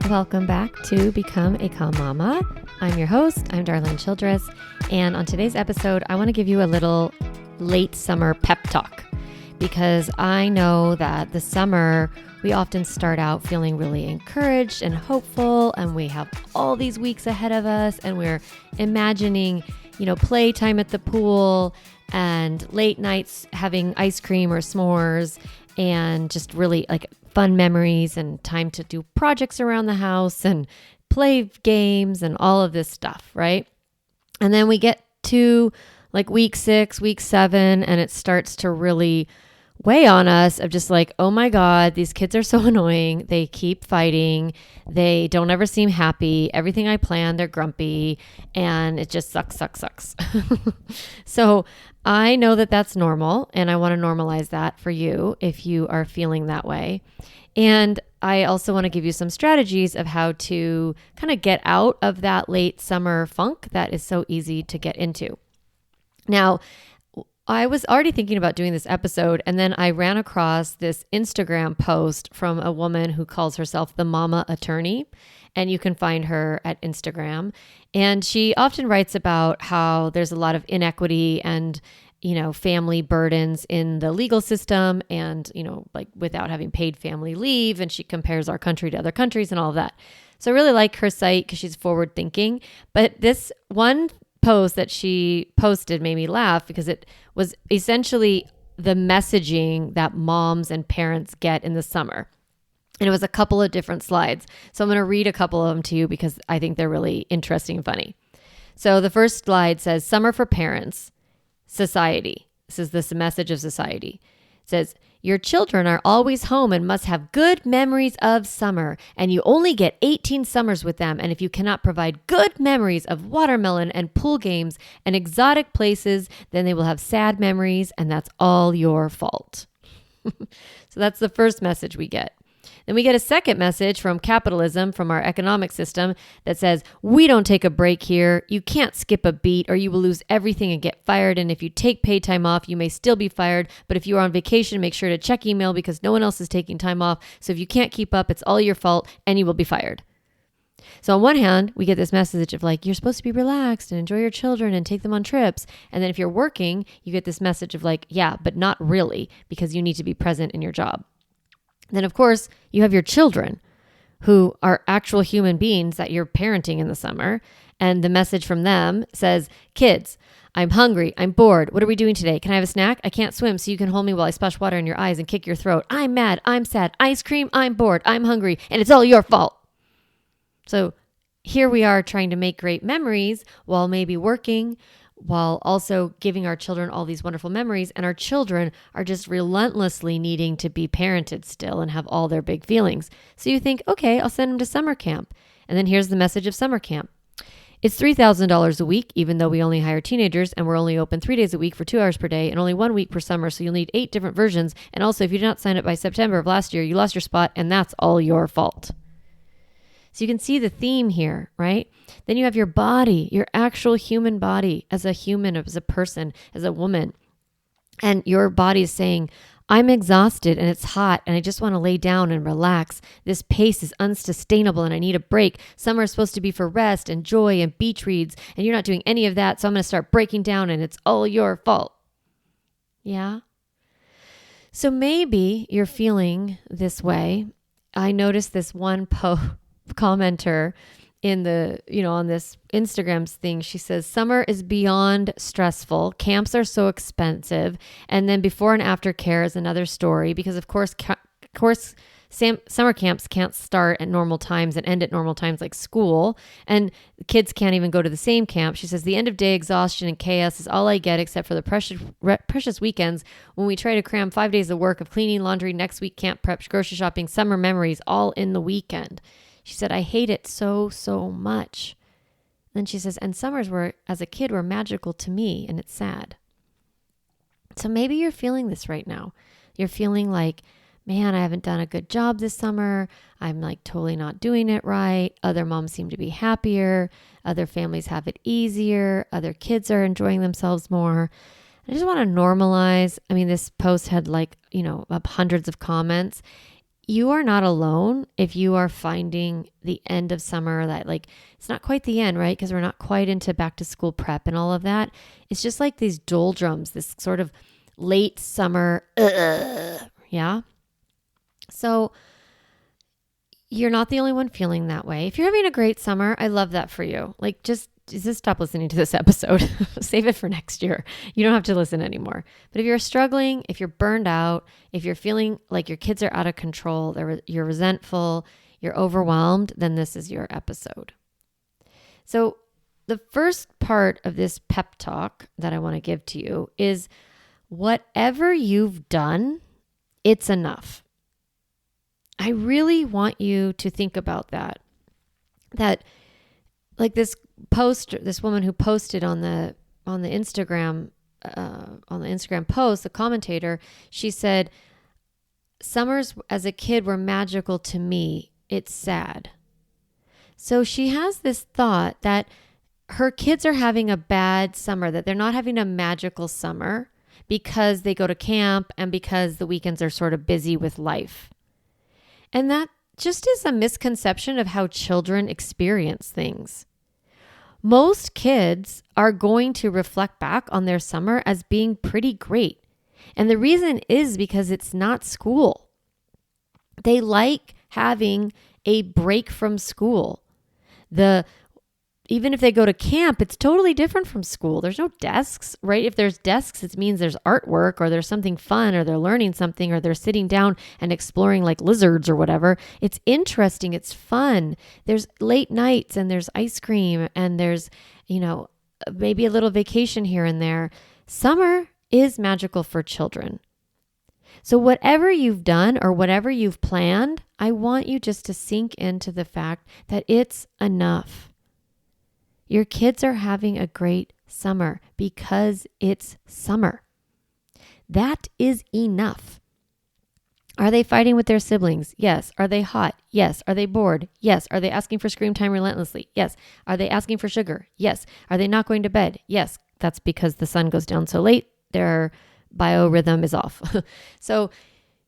Welcome back to Become a Calm Mama. I'm your host, I'm Darlene Childress, and on today's episode, I want to give you a little late summer pep talk because I know that the summer, we often start out feeling really encouraged and hopeful, and we have all these weeks ahead of us, and we're imagining, playtime at the pool and late nights having ice cream or s'mores and just really like fun memories and time to do projects around the house and play games and all of this stuff, right? And then we get to like week 6, week 7, and it starts to really weigh on us of just like, oh my God, these kids are so annoying. They keep fighting. They don't ever seem happy. Everything I plan, they're grumpy, and it just sucks. So I know that that's normal, and I want to normalize that for you if you are feeling that way. And I also want to give you some strategies of how to kind of get out of that late summer funk that is so easy to get into. Now, I was already thinking about doing this episode, and then I ran across this Instagram post from a woman who calls herself the Mama Attorney, and you can find her at Instagram. And she often writes about how there's a lot of inequity and family burdens in the legal system and, like without having paid family leave. And she compares our country to other countries and all of that. So I really like her site because she's forward thinking. But this one post that she posted made me laugh because it was essentially the messaging that moms and parents get in the summer. And it was a couple of different slides. So I'm going to read a couple of them to you because I think they're really interesting and funny. So the first slide says, Summer for Parents, Society. This is the message of society. It says, your children are always home and must have good memories of summer, and you only get 18 summers with them. And if you cannot provide good memories of watermelon and pool games and exotic places, then they will have sad memories, and that's all your fault. So that's the first message we get. Then we get a second message from capitalism, from our economic system that says, we don't take a break here. You can't skip a beat or you will lose everything and get fired. And if you take paid time off, you may still be fired. But if you are on vacation, make sure to check email because no one else is taking time off. So if you can't keep up, it's all your fault and you will be fired. So on one hand, we get this message of like, you're supposed to be relaxed and enjoy your children and take them on trips. And then if you're working, you get this message of like, yeah, but not really because you need to be present in your job. Then, of course, you have your children who are actual human beings that you're parenting in the summer. And the message from them says, kids, I'm hungry. I'm bored. What are we doing today? Can I have a snack? I can't swim, so you can hold me while I splash water in your eyes and kick your throat. I'm mad. I'm sad. Ice cream. I'm bored. I'm hungry. And it's all your fault. So here we are trying to make great memories while maybe working, while also giving our children all these wonderful memories. And our children are just relentlessly needing to be parented still and have all their big feelings. So you think, okay, I'll send them to summer camp. And then here's the message of summer camp. It's $3,000 a week, even though we only hire teenagers and we're only open 3 days a week for 2 hours per day and only 1 week per summer. So you'll need 8 different versions. And also, if you did not sign up by September of last year, you lost your spot and that's all your fault. So you can see the theme here, right? Then you have your body, your actual human body as a human, as a person, as a woman. And your body is saying, I'm exhausted and it's hot and I just want to lay down and relax. This pace is unsustainable and I need a break. Summer is supposed to be for rest and joy and beach reads and you're not doing any of that. So I'm going to start breaking down and it's all your fault. Yeah? So maybe you're feeling this way. I noticed this one commenter in the, on this Instagram thing. She says, summer is beyond stressful. Camps are so expensive. And then before and after care is another story because of course, summer camps can't start at normal times and end at normal times like school. And kids can't even go to the same camp. She says, the end of day exhaustion and chaos is all I get except for the precious weekends when we try to cram 5 days of work of cleaning, laundry, next week camp prep, grocery shopping, summer memories, all in the weekend. She said, I hate it so much. Then she says, and summers as a kid, were magical to me, and it's sad. So maybe you're feeling this right now. You're feeling like, man, I haven't done a good job this summer. I'm like totally not doing it right. Other moms seem to be happier. Other families have it easier. Other kids are enjoying themselves more. I just want to normalize. I mean, this post had hundreds of comments. you are not alone if you are finding the end of summer that like, it's not quite the end, right? Because we're not quite into back to school prep and all of that. It's just like these doldrums, this sort of late summer, yeah? So you're not the only one feeling that way. If you're having a great summer, I love that for you. Like just stop listening to this episode. Save it for next year. You don't have to listen anymore. But if you're struggling, if you're burned out, if you're feeling like your kids are out of control, you're resentful, you're overwhelmed, then this is your episode. So the first part of this pep talk that I want to give to you is whatever you've done, it's enough. I really want you to think about that. That like this woman who posted on the Instagram post, the commentator, she said, "Summers as a kid were magical to me. It's sad." So she has this thought that her kids are having a bad summer, that they're not having a magical summer because they go to camp and because the weekends are sort of busy with life. And that just is a misconception of how children experience things. Most kids are going to reflect back on their summer as being pretty great. And the reason is because it's not school. They like having a break from school. Even if they go to camp, it's totally different from school. There's no desks, right? If there's desks, it means there's artwork or there's something fun or they're learning something or they're sitting down and exploring like lizards or whatever. It's interesting. It's fun. There's late nights and there's ice cream and there's, maybe a little vacation here and there. Summer is magical for children. So whatever you've done or whatever you've planned, I want you just to sink into the fact that it's enough. Your kids are having a great summer because it's summer. That is enough. Are they fighting with their siblings? Yes. Are they hot? Yes. Are they bored? Yes. Are they asking for screen time relentlessly? Yes. Are they asking for sugar? Yes. Are they not going to bed? Yes. That's because the sun goes down so late, their biorhythm is off. So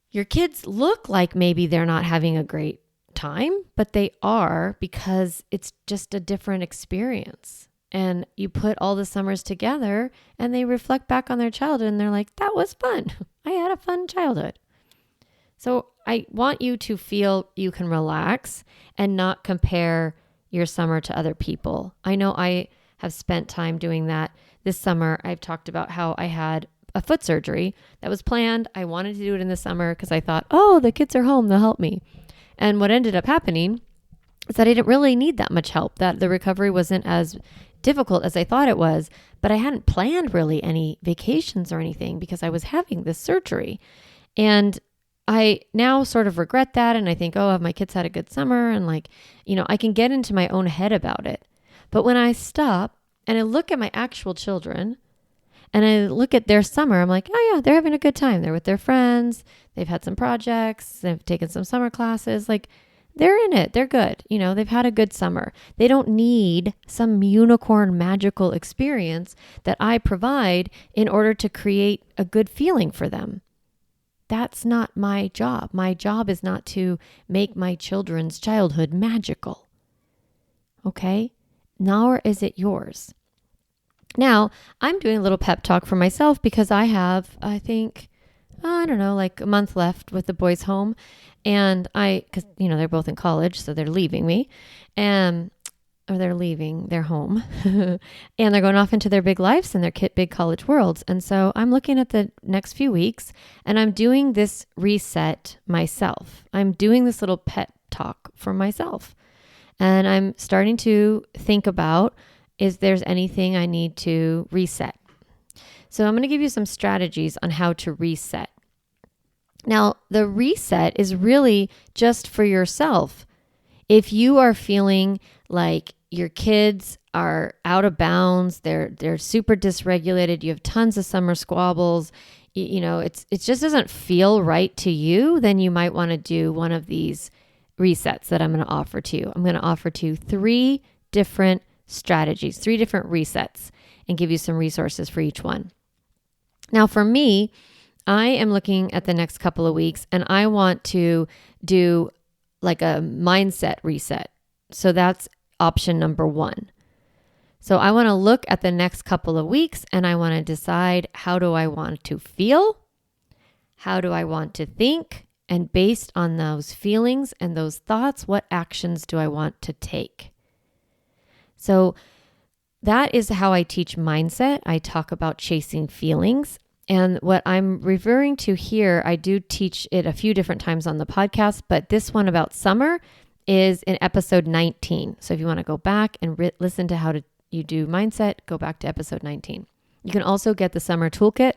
your kids look like maybe they're not having a great time, but they are, because it's just a different experience. And you put all the summers together and they reflect back on their childhood and they're like, that was fun. I had a fun childhood. So I want you to feel you can relax and not compare your summer to other people. I know I have spent time doing that. This summer, I've talked about how I had a foot surgery that was planned. I wanted to do it in the summer because I thought, oh, the kids are home, they'll help me. And what ended up happening is that I didn't really need that much help, that the recovery wasn't as difficult as I thought it was, but I hadn't planned really any vacations or anything because I was having this surgery. And I now sort of regret that. And I think, oh, have my kids had a good summer? And I can get into my own head about it. But when I stop and I look at my actual children and I look at their summer, I'm like, oh yeah, they're having a good time. They're with their friends. They've had some projects. They've taken some summer classes. Like they're in it. They're good. They've had a good summer. They don't need some unicorn magical experience that I provide in order to create a good feeling for them. That's not my job. My job is not to make my children's childhood magical. Okay? Nor is it yours. Now, I'm doing a little pep talk for myself because I have, I think, like a month left with the boys home. And because, they're both in college, so they're leaving me. Or they're leaving their home. And they're going off into their big lives and their big college worlds. And so I'm looking at the next few weeks and I'm doing this reset myself. I'm doing this little pep talk for myself. And I'm starting to think about, is there's anything I need to reset? So I'm going to give you some strategies on how to reset. Now, the reset is really just for yourself. If you are feeling like your kids are out of bounds, they're super dysregulated, you have tons of summer squabbles, it just doesn't feel right to you, then you might want to do one of these resets that I'm going to offer to you. I'm going to offer to you 3 different strategies, 3 different resets, and give you some resources for each one. Now, for me, I am looking at the next couple of weeks and I want to do like a mindset reset. So that's option number 1. So I want to look at the next couple of weeks and I want to decide, how do I want to feel? How do I want to think? And based on those feelings and those thoughts, what actions do I want to take? So that is how I teach mindset. I talk about chasing feelings. And what I'm referring to here, I do teach it a few different times on the podcast, but this one about summer is in episode 19. So if you want to go back and listen to how you do mindset, go back to episode 19. You can also get the summer toolkit,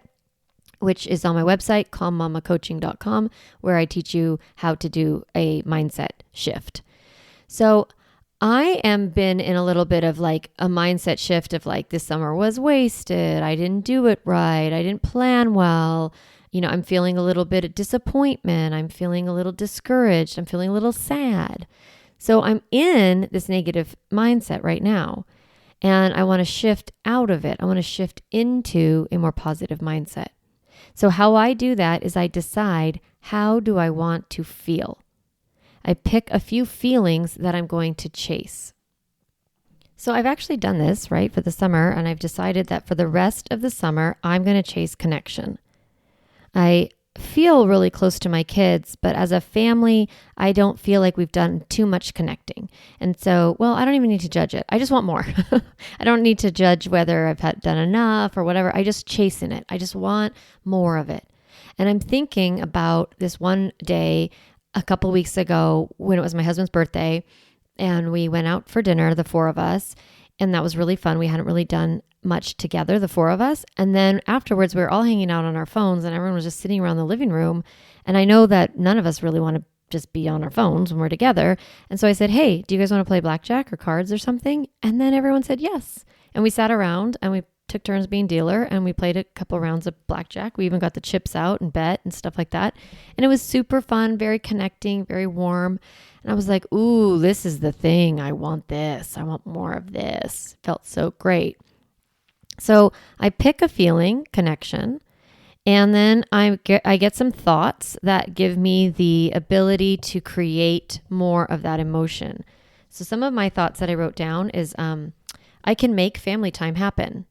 which is on my website, calmmamacoaching.com, where I teach you how to do a mindset shift. So I am been in a little bit of like a mindset shift of like, this summer was wasted. I didn't do it right. I didn't plan well. I'm feeling a little bit of disappointment. I'm feeling a little discouraged. I'm feeling a little sad. So I'm in this negative mindset right now. And I want to shift out of it. I want to shift into a more positive mindset. So how I do that is I decide, how do I want to feel? I pick a few feelings that I'm going to chase. So I've actually done this, right, for the summer, and I've decided that for the rest of the summer, I'm going to chase connection. I feel really close to my kids, but as a family, I don't feel like we've done too much connecting. And so, I don't even need to judge it. I just want more. I don't need to judge whether I've done enough or whatever. I just chasing it. I just want more of it. And I'm thinking about this one day a couple weeks ago when it was my husband's birthday, and we went out for dinner, the 4 of us, and that was really fun. We hadn't really done much together, the 4 of us. And then afterwards, we were all hanging out on our phones and everyone was just sitting around the living room. And I know that none of us really want to just be on our phones when we're together. And so I said, hey, do you guys want to play blackjack or cards or something? And then everyone said yes. And we sat around and we took turns being dealer and we played a couple rounds of blackjack. We even got the chips out and bet and stuff like that. And it was super fun, very connecting, very warm. And I was like, ooh, this is the thing. I want this. I want more of this. Felt so great. So I pick a feeling, connection, and then I get some thoughts that give me the ability to create more of that emotion. So some of my thoughts that I wrote down is I can make family time happen.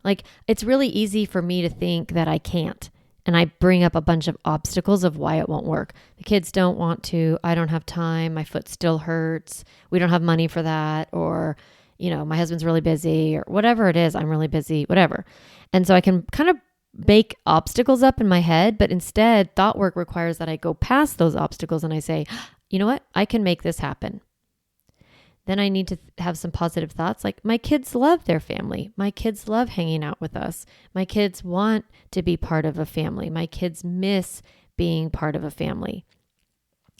Like, it's really easy for me to think that I can't. And I bring up a bunch of obstacles of why it won't work. The kids don't want to. I don't have time. My foot still hurts. We don't have money for that. Or, my husband's really busy, or whatever it is. I'm really busy, whatever. And so I can kind of make obstacles up in my head, but instead thought work requires that I go past those obstacles and I say, you know what? I can make this happen. Then I need to have some positive thoughts like, my kids love their family. My kids love hanging out with us. My kids want to be part of a family. My kids miss being part of a family.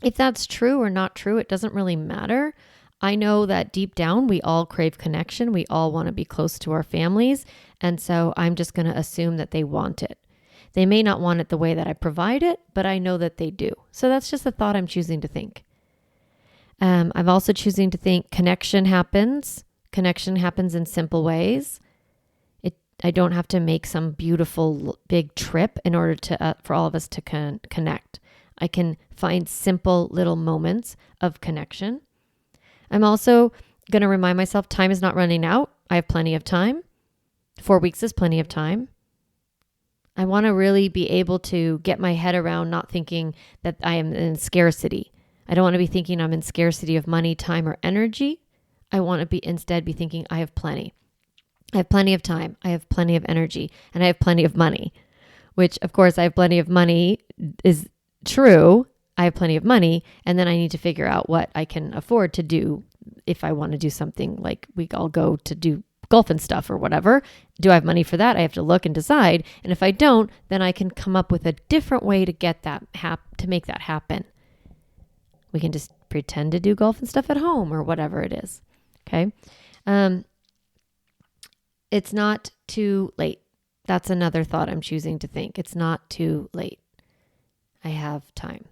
If that's true or not true, it doesn't really matter. I know that deep down, we all crave connection. We all want to be close to our families. And so I'm just going to assume that they want it. They may not want it the way that I provide it, but I know that they do. So that's just a thought I'm choosing to think. I'm also choosing to think connection happens. Connection happens in simple ways. I don't have to make some beautiful big trip in order to for all of us to connect. I can find simple little moments of connection. I'm also going to remind myself time is not running out. I have plenty of time. 4 weeks is plenty of time. I want to really be able to get my head around not thinking that I am in scarcity. I don't want to be thinking I'm in scarcity of money, time, or energy. I want to instead be thinking I have plenty. I have plenty of time. I have plenty of energy, and I have plenty of money, which of course I have plenty of money is true. I have plenty of money, and then I need to figure out what I can afford to do if I want to do something like we all go to do golf and stuff or whatever. Do I have money for that? I have to look and decide. And if I don't, then I can come up with a different way to get that to make that happen. We can just pretend to do golf and stuff at home or whatever it is. Okay. It's not too late. That's another thought I'm choosing to think. It's not too late. I have time.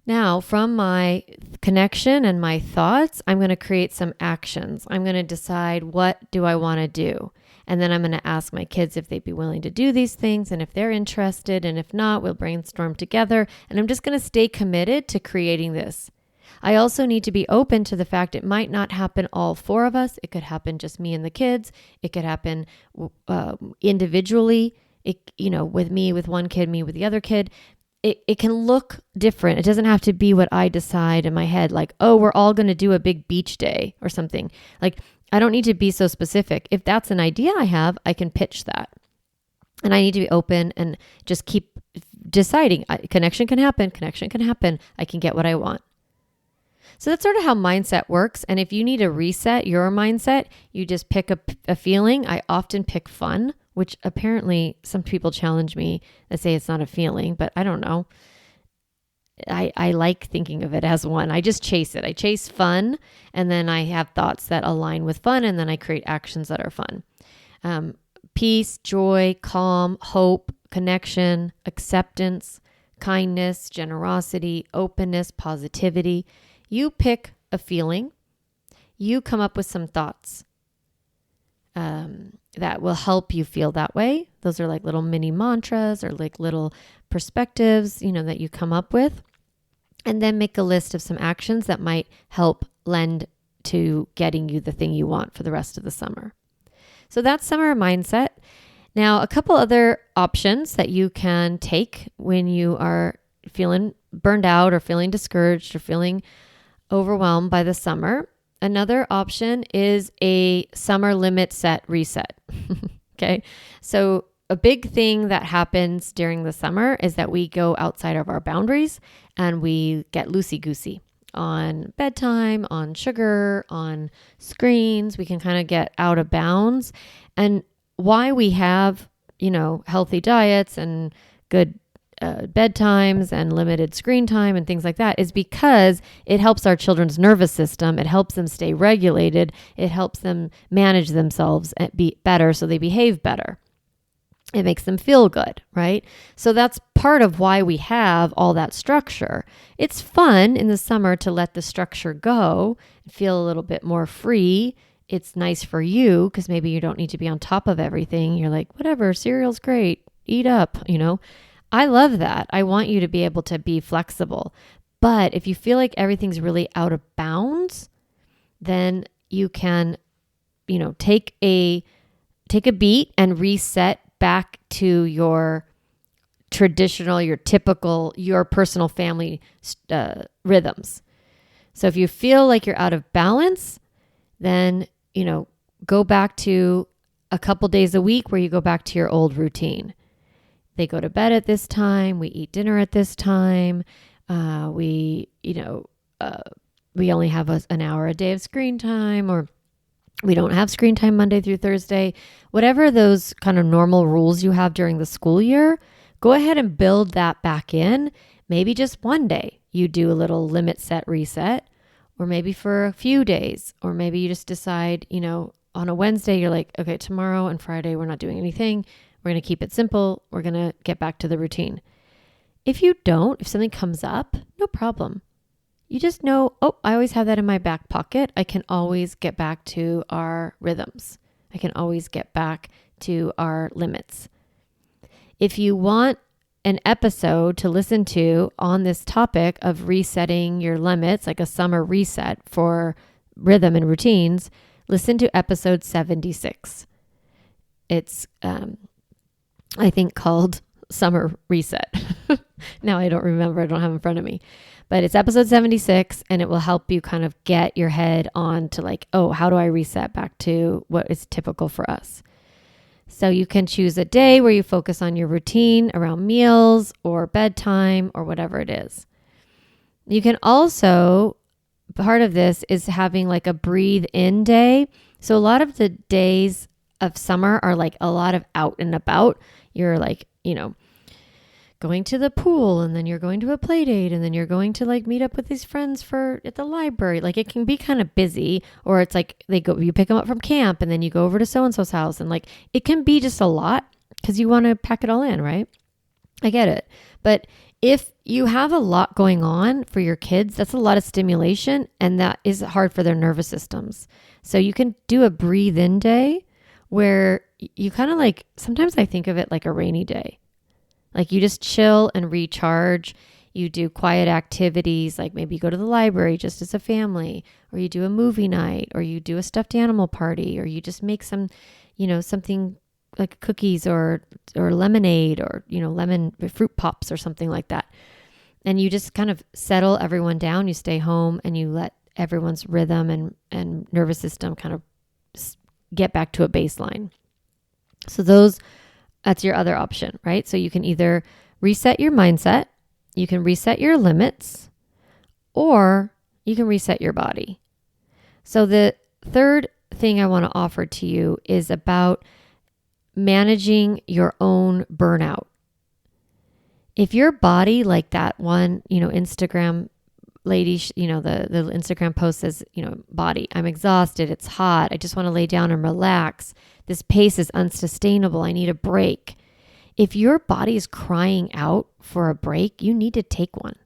Now, from my connection and my thoughts, I'm going to create some actions. I'm going to decide, what do I want to do? And then I'm going to ask my kids if they'd be willing to do these things and if they're interested. And if not, we'll brainstorm together. And I'm just going to stay committed to creating this. I also need to be open to the fact it might not happen all four of us. It could happen just me and the kids. It could happen individually. With me, with one kid, me with the other kid. It can look different. It doesn't have to be what I decide in my head, like, oh, we're all going to do a big beach day or something. Like, I don't need to be so specific. If that's an idea I have, I can pitch that. And I need to be open and just keep deciding. Connection can happen. I can get what I want. So that's sort of how mindset works. And if you need to reset your mindset, you just pick a feeling. I often pick fun, which apparently some people challenge me that say it's not a feeling, but I don't know. I like thinking of it as one. I just chase it. I chase fun, and then I have thoughts that align with fun, and then I create actions that are fun. Peace, joy, calm, hope, connection, acceptance, kindness, generosity, openness, positivity. You pick a feeling. You come up with some thoughts that will help you feel that way. Those are like little mini mantras or like little perspectives, that you come up with. And then make a list of some actions that might help lend to getting you the thing you want for the rest of the summer. So that's summer mindset. Now, a couple other options that you can take when you are feeling burned out or feeling discouraged or feeling overwhelmed by the summer. Another option is a summer limit set reset. Okay. So a big thing that happens during the summer is that we go outside of our boundaries and we get loosey-goosey on bedtime, on sugar, on screens. We can kind of get out of bounds. And why we have, healthy diets and good bedtimes and limited screen time and things like that is because it helps our children's nervous system. It helps them stay regulated. It helps them manage themselves and be better so they behave better. It makes them feel good, right? So that's part of why we have all that structure. It's fun in the summer to let the structure go and feel a little bit more free. It's nice for you because maybe you don't need to be on top of everything. You're like, whatever, cereal's great, eat up, I love that. I want you to be able to be flexible. But if you feel like everything's really out of bounds, then you can, take a beat and reset back to your traditional, your typical, your personal family rhythms. So if you feel like you're out of balance, then, go back to a couple days a week where you go back to your old routine. They go to bed at this time. We eat dinner at this time. We only have an hour a day of screen time, or we don't have screen time Monday through Thursday. Whatever those kind of normal rules you have during the school year, go ahead and build that back in. Maybe just one day you do a little limit set reset, or maybe for a few days, or maybe you just decide, on a Wednesday, you're like, okay, tomorrow and Friday, we're not doing anything. We're going to keep it simple. We're going to get back to the routine. If something comes up, no problem. You just know, I always have that in my back pocket. I can always get back to our rhythms. I can always get back to our limits. If you want an episode to listen to on this topic of resetting your limits, like a summer reset for rhythm and routines, listen to episode 76. It's, I think, called Summer Reset. Now I don't remember. I don't have it in front of me. But it's episode 76, and it will help you kind of get your head on to like, how do I reset back to what is typical for us? So you can choose a day where you focus on your routine around meals or bedtime or whatever it is. You can also, part of this is having like a breathe in day. So a lot of the days of summer are like a lot of out and about. You're like, going to the pool, and then you're going to a play date, and then you're going to like meet up with these friends at the library. Like it can be kind of busy, or it's like you pick them up from camp and then you go over to so-and-so's house, and like it can be just a lot because you want to pack it all in, right? I get it. But if you have a lot going on for your kids, that's a lot of stimulation, and that is hard for their nervous systems. So you can do a breathe in day, where you kind of like, sometimes I think of it like a rainy day. Like you just chill and recharge. You do quiet activities, like maybe you go to the library just as a family, or you do a movie night, or you do a stuffed animal party, or you just make some, something like cookies or lemonade or, lemon fruit pops or something like that. And you just kind of settle everyone down. You stay home and you let everyone's rhythm and nervous system kind of get back to a baseline. So that's your other option, right? So you can either reset your mindset, you can reset your limits, or you can reset your body. So the third thing I want to offer to you is about managing your own burnout. If your body, like that one, Instagram lady, the Instagram post says, body, I'm exhausted, it's hot, I just want to lay down and relax. This pace is unsustainable, I need a break. If your body is crying out for a break, you need to take one.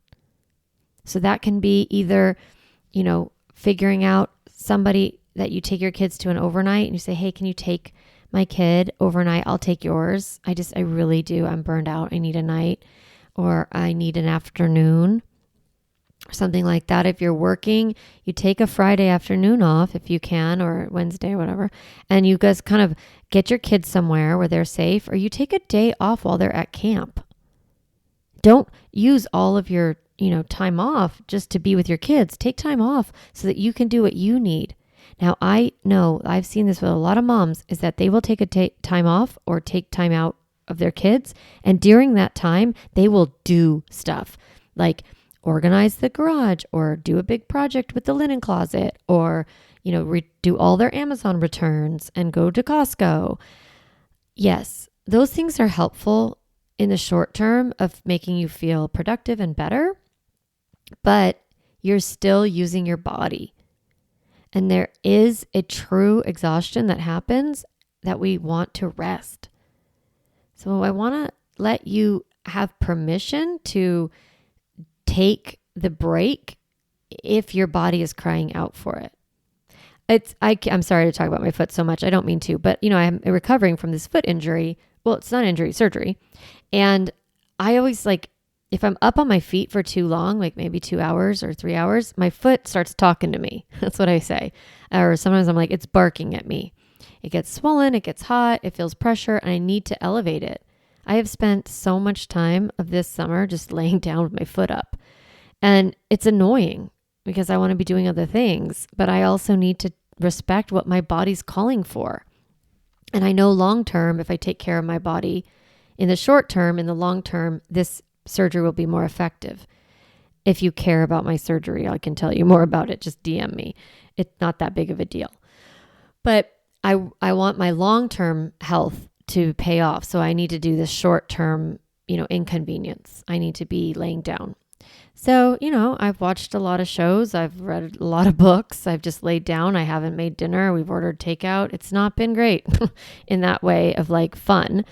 So that can be either, figuring out somebody that you take your kids to an overnight and you say, hey, can you take my kid overnight? I'll take yours. I really do. I'm burned out. I need a night, or I need an afternoon, or something like that. If you're working, you take a Friday afternoon off if you can, or Wednesday or whatever, and you guys kind of get your kids somewhere where they're safe, or you take a day off while they're at camp. Don't use all of your, time off just to be with your kids. Take time off so that you can do what you need. Now, I know I've seen this with a lot of moms, is that they will take time off or take time out of their kids. And during that time, they will do stuff like organize the garage, or do a big project with the linen closet, or, do all their Amazon returns and go to Costco. Yes, those things are helpful in the short term of making you feel productive and better, but you're still using your body. And there is a true exhaustion that happens that we want to rest. So I want to let you have permission to take the break if your body is crying out for it. I'm sorry to talk about my foot so much. I don't mean to, but I'm recovering from this foot injury. Well, it's not injury, surgery. And I always if I'm up on my feet for too long, like maybe 2 hours or 3 hours, my foot starts talking to me. That's what I say. Or sometimes I'm like, it's barking at me. It gets swollen, it gets hot, it feels pressure, and I need to elevate it. I have spent so much time of this summer just laying down with my foot up. And it's annoying because I want to be doing other things, but I also need to respect what my body's calling for. And I know long term, if I take care of my body, in the short term, in the long term, this surgery will be more effective. If you care about my surgery, I can tell you more about it. Just DM me. It's not that big of a deal. But I want my long-term health to pay off. So I need to do this short-term, inconvenience. I need to be laying down. So, I've watched a lot of shows. I've read a lot of books. I've just laid down. I haven't made dinner. We've ordered takeout. It's not been great in that way of fun,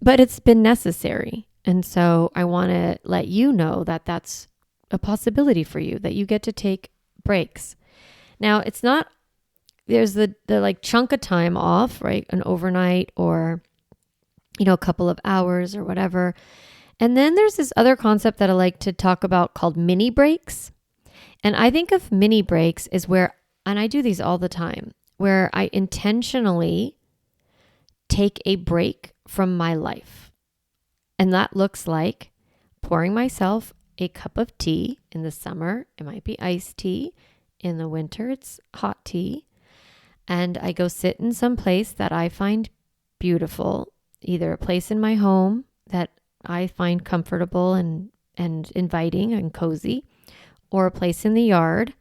but it's been necessary. And so I want to let you know that that's a possibility for you, that you get to take breaks. Now, it's not, there's the chunk of time off, right? An overnight or, a couple of hours or whatever. And then there's this other concept that I like to talk about called mini breaks. And I think of mini breaks is where, and I do these all the time, where I intentionally take a break from my life. And that looks like pouring myself a cup of tea. In the summer, it might be iced tea. In the winter, it's hot tea. And I go sit in some place that I find beautiful, either a place in my home that I find comfortable and inviting and cozy, or a place in the yard.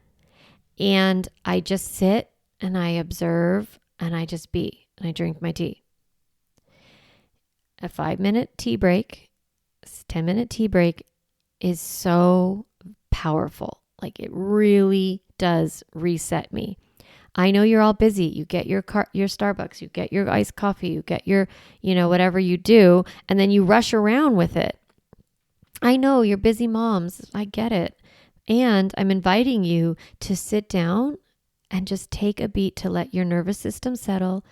And I just sit and I observe and I just be, and I drink my tea. A 5-minute tea break, 10-minute tea break is so powerful. It really does reset me. I know you're all busy. You get your Starbucks, you get your iced coffee, you get your, whatever you do, and then you rush around with it. I know you're busy moms. I get it. And I'm inviting you to sit down and just take a beat to let your nervous system settle,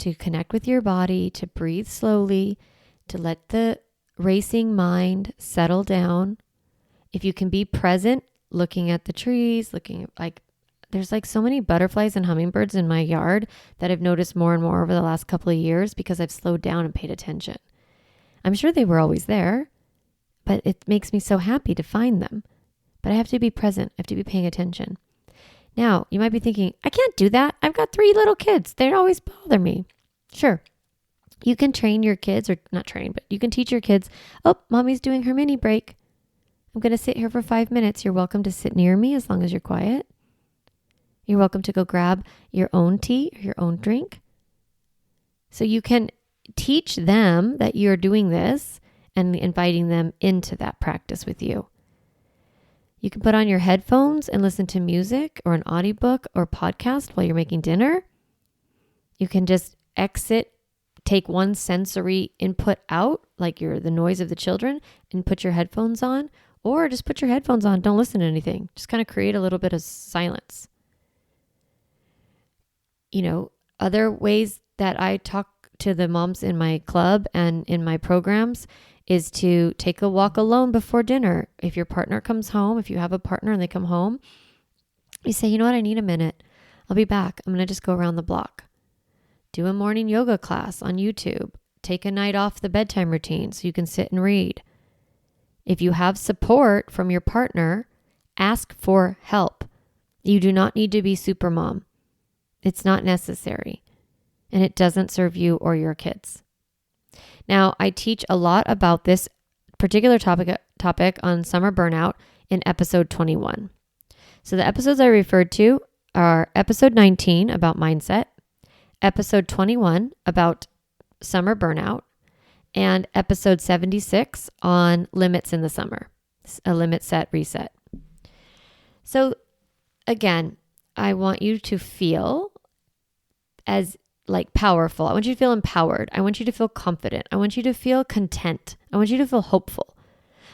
to connect with your body, to breathe slowly, to let the racing mind settle down. If you can be present, looking at the trees, looking like there's like so many butterflies and hummingbirds in my yard that I've noticed more and more over the last couple of years because I've slowed down and paid attention. I'm sure they were always there, but it makes me so happy to find them. But I have to be present. I have to be paying attention. Now, you might be thinking, I can't do that. I've got 3 little kids. They always bother me. Sure. You can train your kids, or not train, but you can teach your kids, oh, mommy's doing her mini break. I'm going to sit here for 5 minutes. You're welcome to sit near me as long as you're quiet. You're welcome to go grab your own tea or your own drink. So you can teach them that you're doing this and inviting them into that practice with you. You can put on your headphones and listen to music or an audiobook or podcast while you're making dinner. You can just exit, take one sensory input out, like the noise of the children, and put your headphones on, or just put your headphones on. Don't listen to anything. Just kind of create a little bit of silence. Other ways that I talk to the moms in my club and in my programs is to take a walk alone before dinner. If your partner comes home, if you have a partner and they come home, you say, you know what, I need a minute. I'll be back. I'm going to just go around the block. Do a morning yoga class on YouTube. Take a night off the bedtime routine so you can sit and read. If you have support from your partner, ask for help. You do not need to be super mom. It's not necessary, and it doesn't serve you or your kids. Now, I teach a lot about this particular topic on summer burnout in episode 21. So the episodes I referred to are episode 19 about mindset, episode 21 about summer burnout, and episode 76 on limits in the summer, a limit set reset. So again, I want you to feel as powerful. I want you to feel empowered. I want you to feel confident. I want you to feel content. I want you to feel hopeful.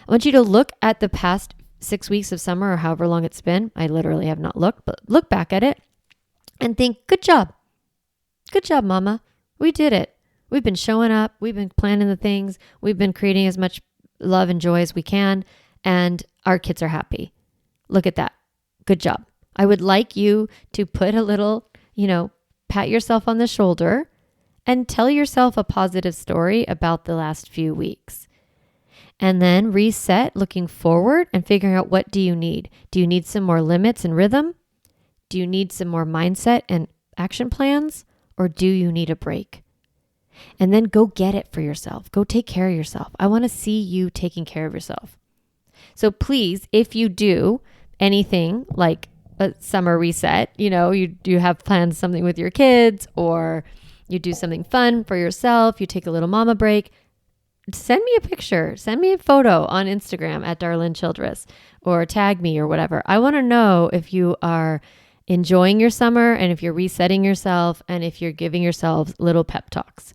I want you to look at the past 6 weeks of summer or however long it's been. I literally have not looked, but look back at it and think, good job. Good job, mama. We did it. We've been showing up. We've been planning the things. We've been creating as much love and joy as we can. And our kids are happy. Look at that. Good job. I would like you to put a little, pat yourself on the shoulder and tell yourself a positive story about the last few weeks. And then reset, looking forward and figuring out, what do you need? Do you need some more limits and rhythm? Do you need some more mindset and action plans? Or do you need a break? And then go get it for yourself. Go take care of yourself. I want to see you taking care of yourself. So please, if you do anything like a summer reset, you have planned something with your kids, or you do something fun for yourself, you take a little mama break, send me a picture, send me a photo on Instagram at Darlene Childress, or tag me or whatever. I want to know if you are enjoying your summer and if you're resetting yourself and if you're giving yourselves little pep talks,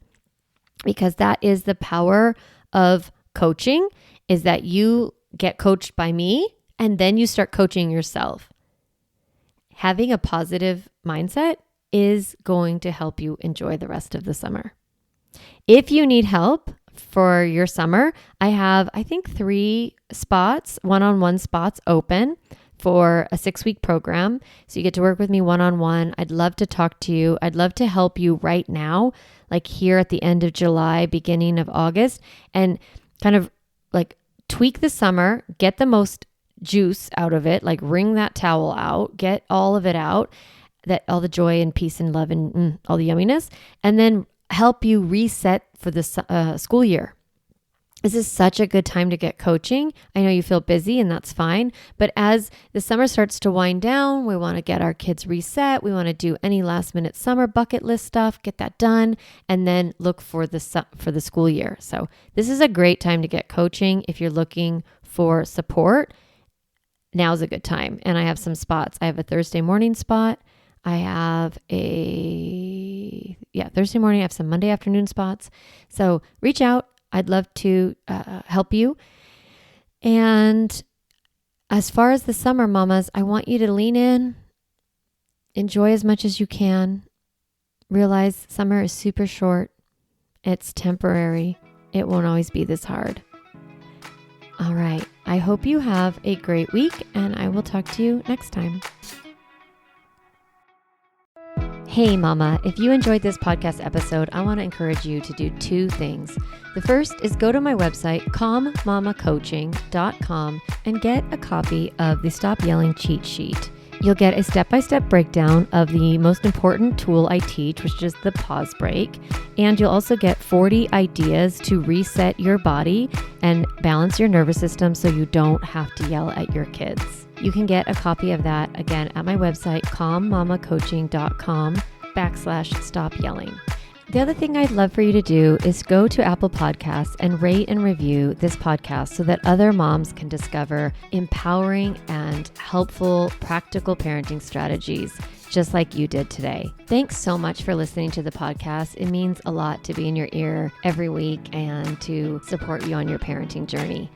because that is the power of coaching, is that you get coached by me and then you start coaching yourself. Having a positive mindset is going to help you enjoy the rest of the summer. If you need help for your summer, I have, 3 spots, one-on-one spots open for a 6-week program. So you get to work with me one-on-one. I'd love to talk to you. I'd love to help you right now, like here at the end of July, beginning of August, and kind of like tweak the summer, get the most juice out of it, like wring that towel out, get all of it out, that all the joy and peace and love and all the yumminess, and then help you reset for the school year. This is such a good time to get coaching. I know you feel busy and that's fine, but as the summer starts to wind down, we want to get our kids reset. We want to do any last minute summer bucket list stuff, get that done, and then look for the school year. So this is a great time to get coaching. If you're looking for support, now's a good time. And I have some spots. I have a Thursday morning spot. I have Thursday morning. I have some Monday afternoon spots. So reach out. I'd love to help you. And as far as the summer, mamas, I want you to lean in, enjoy as much as you can, Realize summer is super short. It's temporary. It won't always be this hard. All right. I hope you have a great week, and I will talk to you next time. Hey mama, if you enjoyed this podcast episode, I want to encourage you to do two things. The first is go to my website, calmmamacoaching.com, and get a copy of the Stop Yelling cheat sheet. You'll get a step-by-step breakdown of the most important tool I teach, which is the pause break. And you'll also get 40 ideas to reset your body and balance your nervous system so you don't have to yell at your kids. You can get a copy of that, again, at my website, calmmamacoaching.com/stop yelling. The other thing I'd love for you to do is go to Apple Podcasts and rate and review this podcast so that other moms can discover empowering and helpful, practical parenting strategies, just like you did today. Thanks so much for listening to the podcast. It means a lot to be in your ear every week and to support you on your parenting journey.